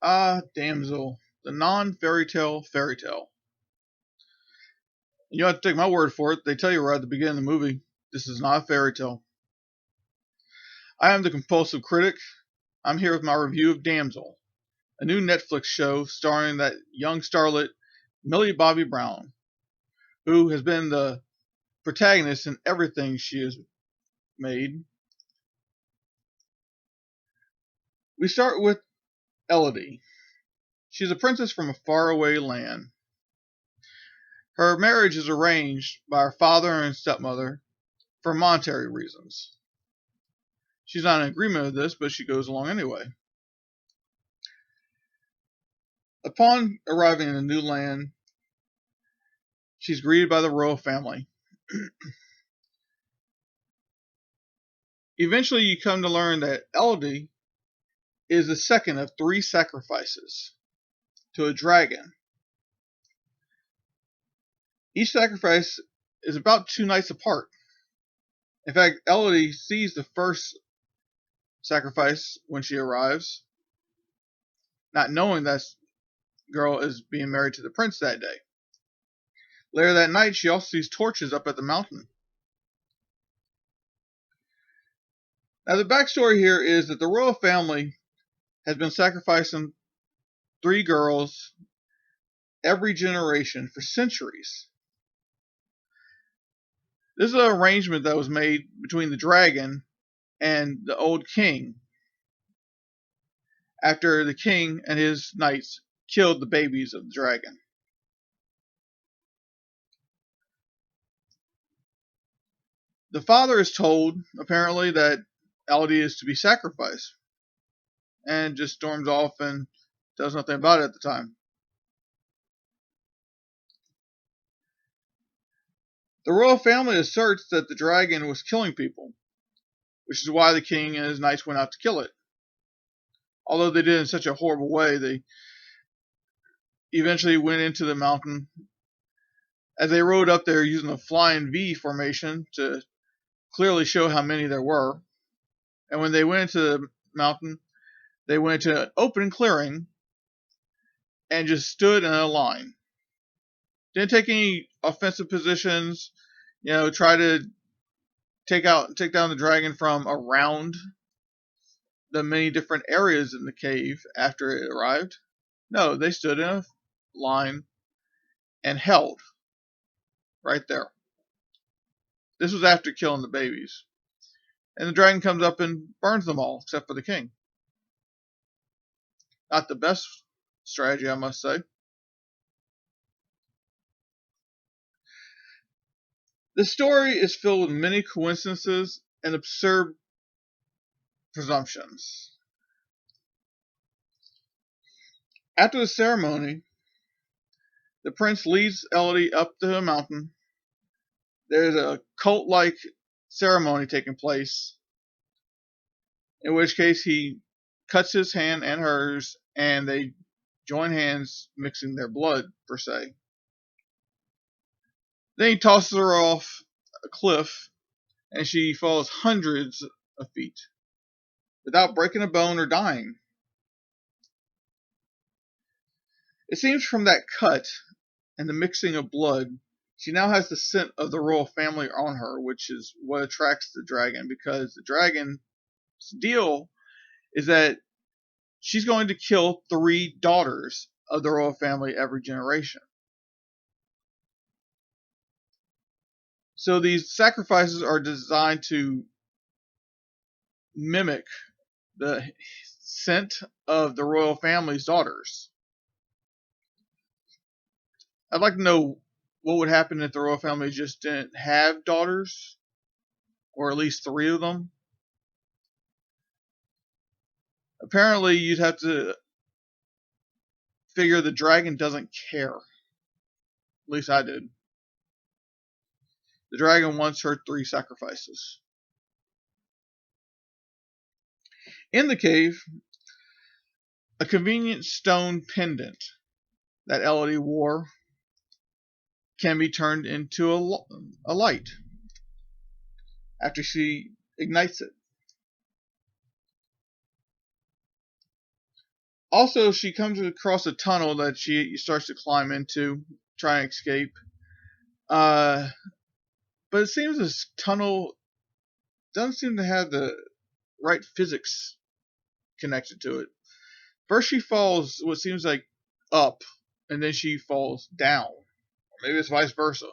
Ah, Damsel, the non-fairytale fairy tale. You don't have to take my word for it. They tell you right at the beginning of the movie, this is not a fairy tale. I am the compulsive critic. I'm here with my review of Damsel, a new Netflix show starring that young starlet Millie Bobby Brown, who has been the protagonist in everything she has made. We start with Elodie. She's a princess from a faraway land. Her marriage is arranged by her father and stepmother for monetary reasons. She's not in agreement with this, but she goes along anyway. Upon arriving in the new land, she's greeted by the royal family. Eventually, you come to learn that Elodie is the second of three sacrifices to a dragon. Each sacrifice is about 2 nights apart. In fact, Elodie sees the first sacrifice when she arrives, not knowing that girl is being married to the prince that day. Later that night, she also sees torches up at the mountain. Now, the backstory here is that the royal family has been sacrificing 3 girls every generation for centuries. This is an arrangement that was made between the dragon and the old king after the king and his knights killed the babies of the dragon. The father is told, apparently, that Elodie is to be sacrificed, and just storms off and does nothing about it at the time. The royal family asserts that the dragon was killing people, which is why the king and his knights went out to kill it. Although they did it in such a horrible way, they eventually went into the mountain. As they rode up there using a flying V formation to clearly show how many there were. And when they went into the mountain, they went to an open clearing and just stood in a line. Didn't take any offensive positions, try to take down the dragon from around the many different areas in the cave after it arrived. No, they stood in a line and held right there. This was after killing the babies. And the dragon comes up and burns them all, except for the king. Not the best strategy, I must say. The story is filled with many coincidences and absurd presumptions. After the ceremony, the prince leads Elodie up the mountain. There's a cult-like ceremony taking place, in which case he cuts his hand and hers, and they join hands, mixing their blood, per se. Then he tosses her off a cliff, and she falls hundreds of feet without breaking a bone or dying. It seems from that cut and the mixing of blood, she now has the scent of the royal family on her, which is what attracts the dragon, because the dragon's deal is that she's going to kill 3 daughters of the royal family every generation. So these sacrifices are designed to mimic the scent of the royal family's daughters. I'd like to know what would happen if the royal family just didn't have daughters, or at least 3 of them. Apparently, you'd have to figure the dragon doesn't care. At least I did. The dragon wants her 3 sacrifices. In the cave, a convenient stone pendant that Elodie wore can be turned into a light after she ignites it. Also, she comes across a tunnel that she starts to climb into, try and escape. Uh, but it seems this tunnel doesn't seem to have the right physics connected to it. First, she falls what seems like up, and then she falls down. Or maybe it's vice versa.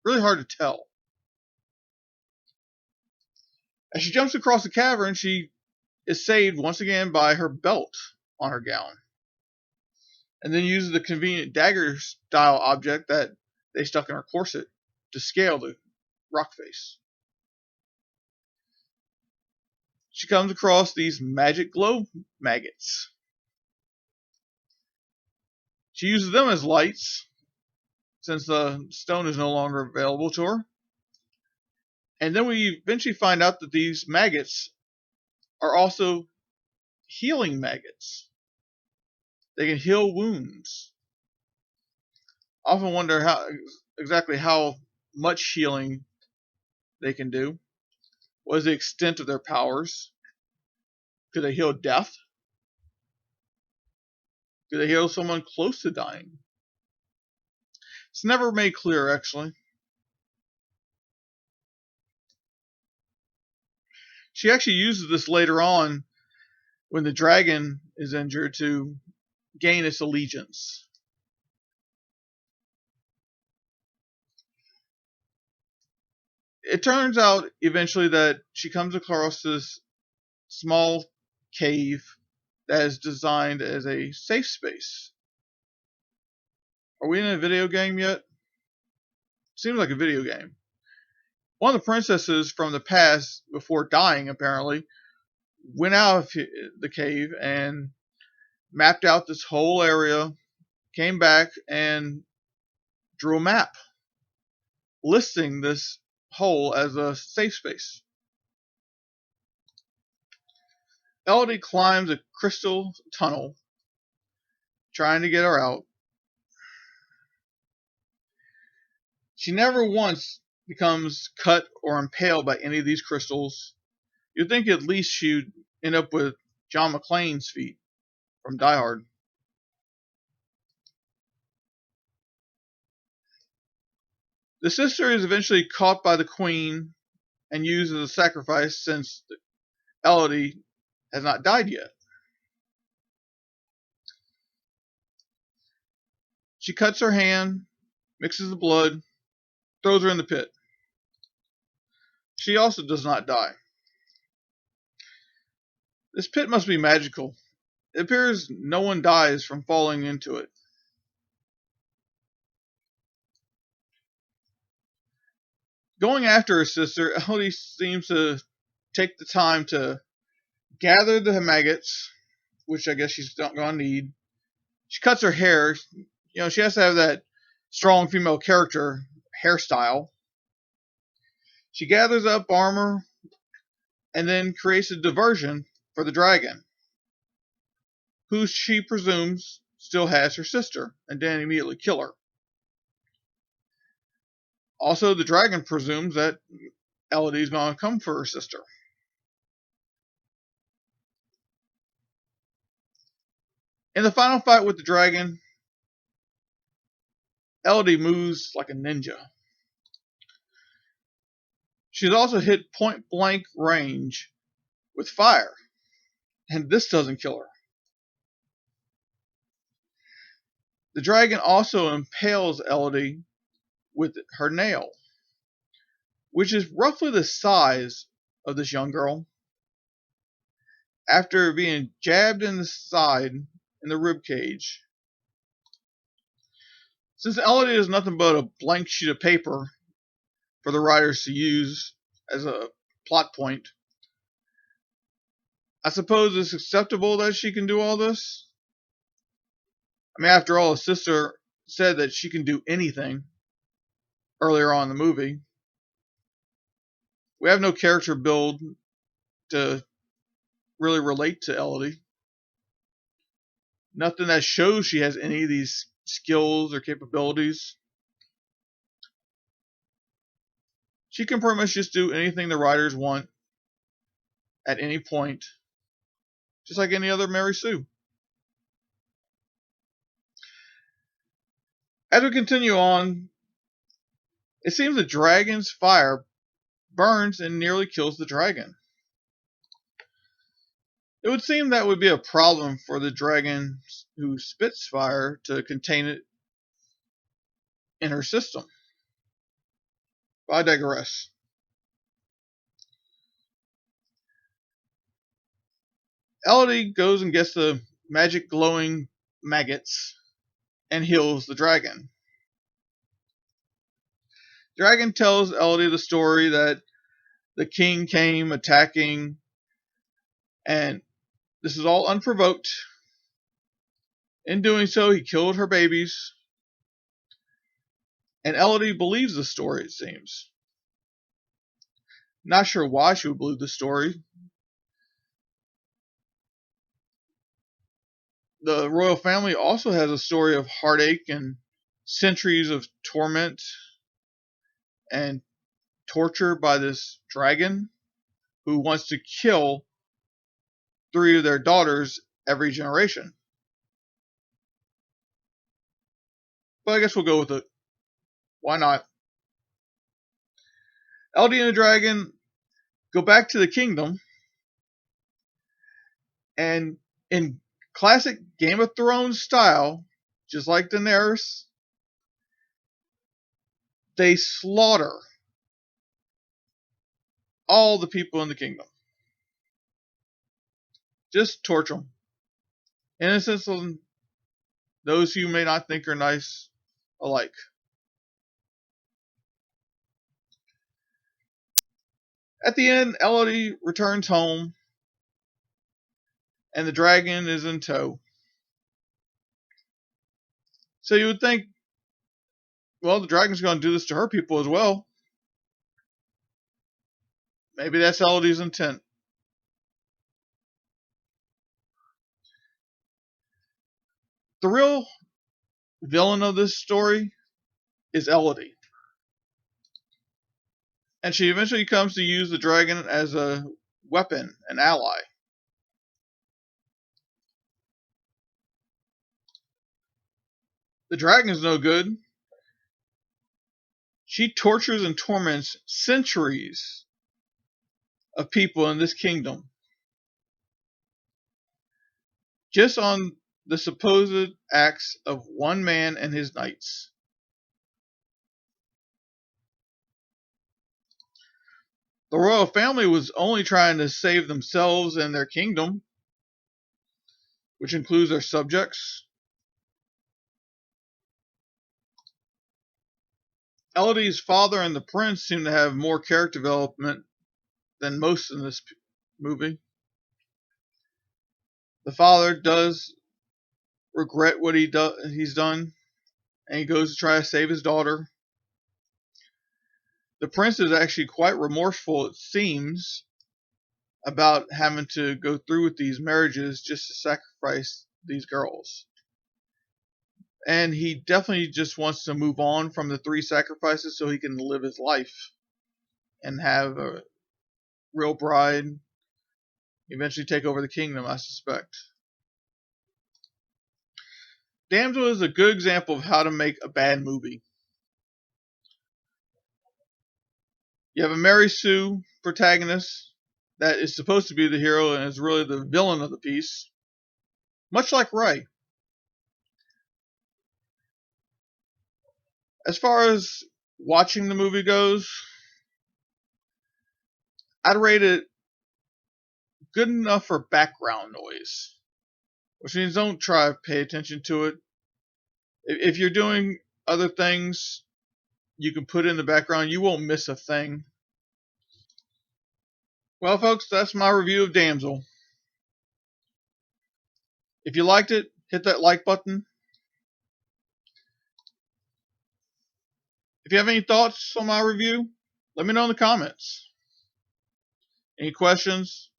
Really hard to tell. As she jumps across the cavern, she is saved once again by her belt on her gown, and then uses the convenient dagger style object that they stuck in her corset to scale the rock face. She comes across these magic glow maggots. She uses them as lights since the stone is no longer available to her. And then we eventually find out that these maggots are also healing maggots. They can heal wounds. I often wonder exactly how much healing they can do. What is the extent of their powers? Could they heal death? Could they heal someone close to dying? It's never made clear, actually. She actually uses this later on when the dragon is injured to gain its allegiance. It turns out eventually that she comes across this small cave that is designed as a safe space. Are we in a video game yet? Seems like a video game. One of the princesses from the past, before dying apparently, went out of the cave and mapped out this whole area, came back and drew a map listing this hole as a safe space. Elodie climbs a crystal tunnel, trying to get her out. She never once becomes cut or impaled by any of these crystals. You'd think at least she'd end up with John McClane's feet from Die Hard. The sister is eventually caught by the queen and used as a sacrifice since Elodie has not died yet. She cuts her hand, mixes the blood, throws her in the pit. She also does not die. This pit must be magical. It appears no one dies from falling into it. Going after her sister, Elodie seems to take the time to gather the maggots, which I guess she's not going to need. She cuts her hair. She has to have that strong female character hairstyle. She gathers up armor and then creates a diversion for the dragon, who she presumes still has her sister, and then immediately kill her. Also, the dragon presumes that Elodie's going to come for her sister. In the final fight with the dragon, Elodie moves like a ninja. She's also hit point blank range with fire, and this doesn't kill her. The dragon also impales Elodie with her nail, which is roughly the size of this young girl. After being jabbed in the side, in the rib cage. Since Elodie is nothing but a blank sheet of paper for the writers to use as a plot point, I suppose it's acceptable that she can do all this. I mean, after all, his sister said that she can do anything earlier on in the movie. We have no character build to really relate to Elodie. Nothing that shows she has any of these skills or capabilities. She can pretty much just do anything the writers want at any point, just like any other Mary Sue. As we continue on, it seems the dragon's fire burns and nearly kills the dragon. It would seem that would be a problem for the dragon who spits fire to contain it in her system. But I digress. Elodie goes and gets the magic glowing maggots and heals the dragon. Dragon tells Elodie the story that the king came attacking, and this is all unprovoked. In doing so, he killed her babies, and Elodie believes the story, it seems. Not sure why she would believe the story. The royal family also has a story of heartache and centuries of torment and torture by this dragon who wants to kill 3 of their daughters every generation. But I guess we'll go with it. Why not? Elodie and the dragon go back to the kingdom, and in classic Game of Thrones style, just like Daenerys, they slaughter all the people in the kingdom. Just torture them. Innocents and those who you may not think are nice alike. At the end, Elodie returns home, and the dragon is in tow. So you would think, well, the dragon's going to do this to her people as well. Maybe that's Elodie's intent. The real villain of this story is Elodie. And she eventually comes to use the dragon as a weapon, an ally. The dragon is no good. She tortures and torments centuries of people in this kingdom just on the supposed acts of one man and his knights. The royal family was only trying to save themselves and their kingdom, which includes their subjects. Elodie's father and the prince seem to have more character development than most in this movie. The father does regret what he's done, and he goes to try to save his daughter. The prince is actually quite remorseful, it seems, about having to go through with these marriages just to sacrifice these girls. And he definitely just wants to move on from the 3 sacrifices so he can live his life and have a real bride eventually take over the kingdom, I suspect. Damsel is a good example of how to make a bad movie. You have a Mary Sue protagonist that is supposed to be the hero and is really the villain of the piece, much like Ray. As far as watching the movie goes, I'd rate it good enough for background noise, which means don't try to pay attention to it. If you're doing other things, you can put it in the background. You won't miss a thing. Well, folks, that's my review of Damsel. If you liked it, hit that like button. If you have any thoughts on my review, let me know in the comments. Any questions,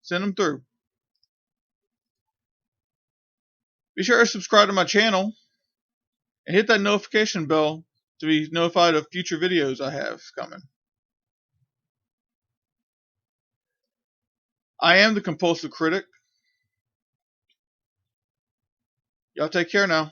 send them through. Be sure to subscribe to my channel and hit that notification bell to be notified of future videos I have coming. I am the Compulsive Critic. Y'all take care now.